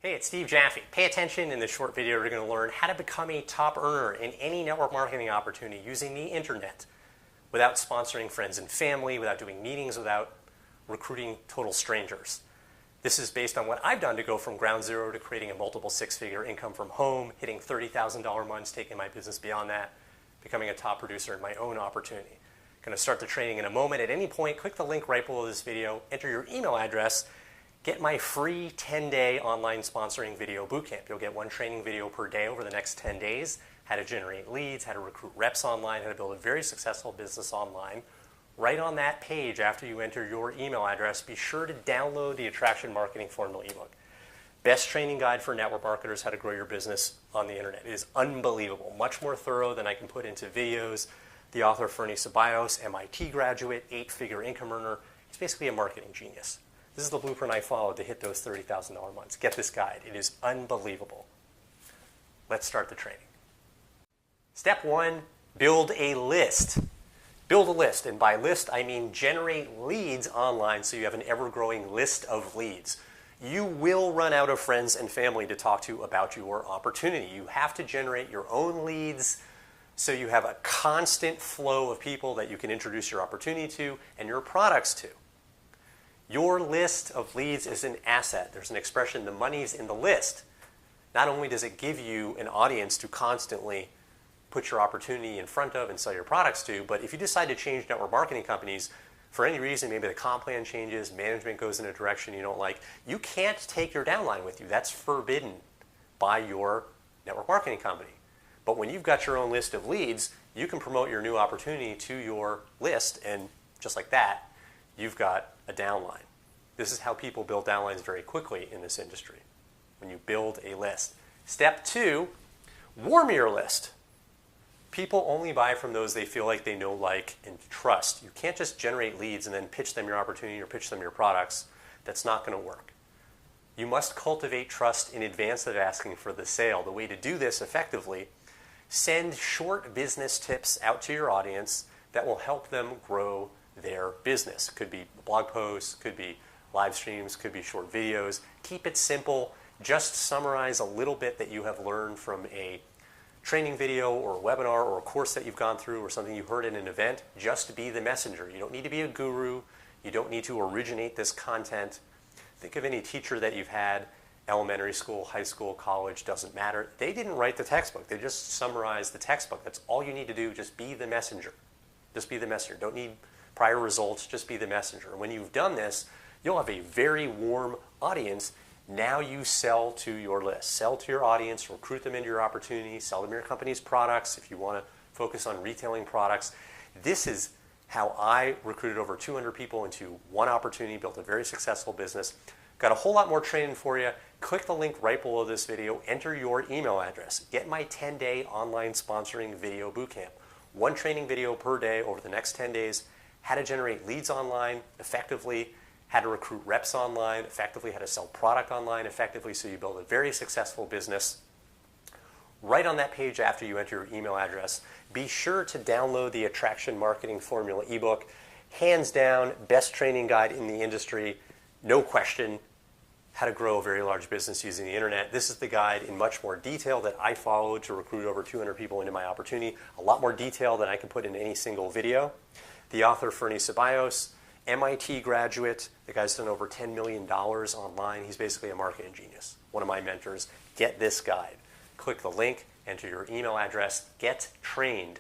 Hey, it's Steve Jaffe. Pay attention. In this short video, we're going to learn how to become a top earner in any network marketing opportunity using the internet without sponsoring friends and family, without doing meetings, without recruiting total strangers. This is based on what I've done to go from ground zero to creating a multiple six-figure income from home, hitting $30,000 months, taking my business beyond that, becoming a top producer in my own opportunity. I'm going to start the training in a moment. At any point, click the link right below this video, enter your email address, get my free 10-day online sponsoring video bootcamp. You'll get one training video per day over the next 10 days, how to generate leads, how to recruit reps online, how to build a very successful business online. Right on that page, after you enter your email address, be sure to download the Attraction Marketing Formula ebook. Best training guide for network marketers, how to grow your business on the internet. It is unbelievable, much more thorough than I can put into videos. The author, Fernie Ceballos, MIT graduate, 8-figure income earner. He's basically a marketing genius. This is the blueprint I followed to hit those $30,000 months. Get this guide. It is unbelievable. Let's start the training. Step 1, build a list. Build a list, and by list I mean generate leads online so you have an ever-growing list of leads. You will run out of friends and family to talk to about your opportunity. You have to generate your own leads so you have a constant flow of people that you can introduce your opportunity to and your products to. Your list of leads is an asset. There's an expression, the money's in the list. Not only does it give you an audience to constantly put your opportunity in front of and sell your products to, but if you decide to change network marketing companies, for any reason, maybe the comp plan changes, management goes in a direction you don't like, you can't take your downline with you. That's forbidden by your network marketing company. But when you've got your own list of leads, you can promote your new opportunity to your list, and just like that, you've got a downline. This is how people build downlines very quickly in this industry, when you build a list. Step 2, warm your list. People only buy from those they feel like they know, like, and trust. You can't just generate leads and then pitch them your opportunity or pitch them your products. That's not going to work. You must cultivate trust in advance of asking for the sale. The way to do this effectively, send short business tips out to your audience that will help them grow their business. Could be blog posts, could be live streams, could be short videos. Keep it simple. Just summarize a little bit that you have learned from a training video or a webinar or a course that you've gone through or something you heard in an event. Just be the messenger. You don't need to be a guru. You don't need to originate this content. Think of any teacher that you've had, elementary school, high school, college, doesn't matter. They didn't write the textbook. They just summarized the textbook. That's all you need to do. Just be the messenger. Just be the messenger. Don't need prior results. Just be the messenger. And when you've done this, you'll have a very warm audience. Now you sell to your list. Sell to your audience, recruit them into your opportunity, sell them your company's products if you want to focus on retailing products. This is how I recruited over 200 people into one opportunity, built a very successful business. Got a whole lot more training for you. Click the link right below this video. Enter your email address. Get my 10-day online sponsoring video bootcamp. One training video per day over the next 10 days. How to generate leads online effectively. How to recruit reps online effectively, how to sell product online effectively so you build a very successful business. Right on that page after you enter your email address, be sure to download the Attraction Marketing Formula ebook. Hands down, best training guide in the industry, no question, how to grow a very large business using the internet. This is the guide in much more detail that I followed to recruit over 200 people into my opportunity. A lot more detail than I can put in any single video. The author, Fernie Ceballos, MIT graduate. The guy's done over $10 million online. He's basically a marketing genius. One of my mentors. Get this guide. Click the link, enter your email address, get trained.